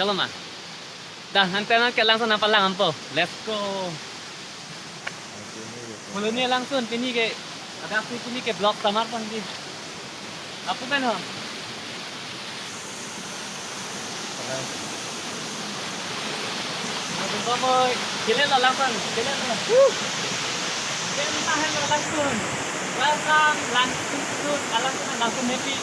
Kalau mah. Dah nanti ke langsung nampak lang ampo. Let's go. Mulanya langsung pini ke ada api pini ke blok tamar pun di. Apa kan ho? Jumpa boy. Jalan lah langsung. Jalan lah. Jalan tahan lah langsung. Welcome langsung langsung happy.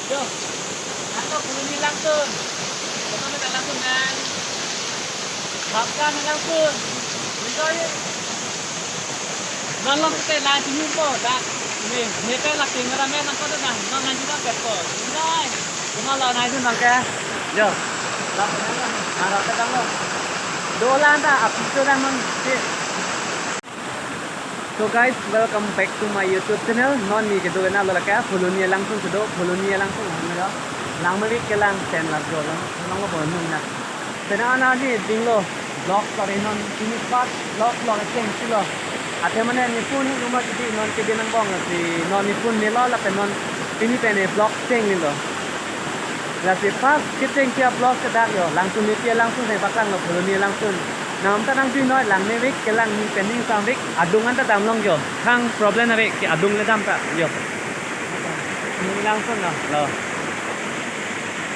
Yo, aku belum langsung. Kamu minta langsung kan? Bahkan langsung. Enjoy. Nonton kita lagi jumpa. Dah, ini mereka lagi ngeramen apa tu dah? Nonton juga berko. Enjoy. Cuma lawan aja nangke. Yo, lawan aja. Harap ketang lo. Dolan dah, apa tu dah mang? So guys, welcome back to my YouTube channel. Non ni ke dogan lo laka, follow ni langsung sedo, follow ni langsung hamga. Lang malik ke lang ten lag do lang. Lang lo bon na. Tena ana ni dinglo block kare non ini part block lo teng silo. Ate mane ni pun rumah jadi non ke dinang bong si non ni pun ni lo la pe non ini pene block teng ni lo. La si pas kiteng kia block ke dak yo, langsung ni kia langsung sai bakang lo follow ni langsung. Nam ta nang pinoi lang ne wik ke lang ni pening sam wik adungan ta dam long yo khang problem na wik ke adung le dam ta yo ni langsung na lo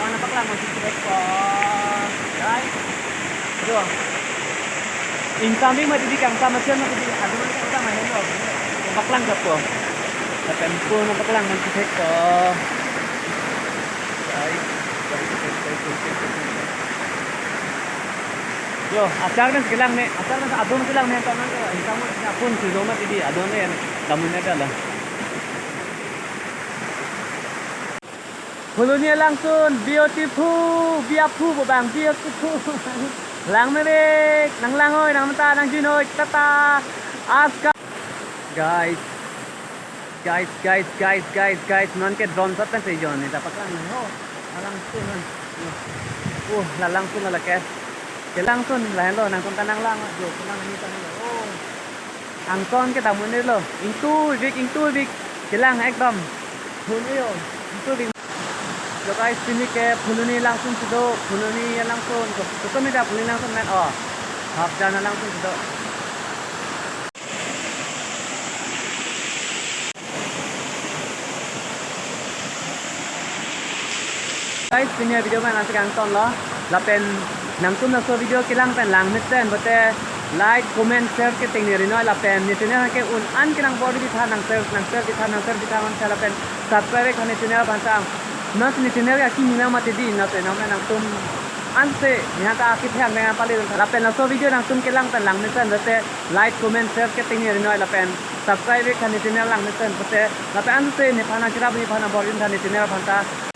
mana pak lang masih cek ko right do in sam wik ma di kang sama chen ma di adung le ta ma hen lo pak lang ka ko ta pen pu na pak lang masih cek ko right yo acar kan sekilang nih acar kan adon sekilang nih tangan kamu pun si rumah tadi adon nih tamunya adalah Hulunya langsung beautiful bang beautiful lang merik nang langoy nang mata nang jinoy tata aska guys non ke drone sat kan sejon nih dapat kan oh langsung langsung lah ke langsung lah lo nang tanang lang jo tanang ni tanang oh angkon ke tamu ni lo intu big kelang ekdom phunyo intu big lo guys sini ke phuluni langsung sudo phuluni langsung to kami dah phuluni langsung net oh hap jana langsung sudo guys sini video mana sekarang angkon lo lapen nang tum na so video kilang pen lang miten bote like comment share ke ting ni rinoi la pen ni channel ke un an kinang body di than nang share di than man chala pen subscribe khane channel bantang nas ni channel ya ki mina mate di na pe nang tum an se ni ha ka ki thang nang pali la pen na so video nang tum kilang pen lang miten bote like comment share ke ting ni rinoi la pen subscribe khane channel lang miten bote la pen an se ni phana kira ni phana body than ni channel banta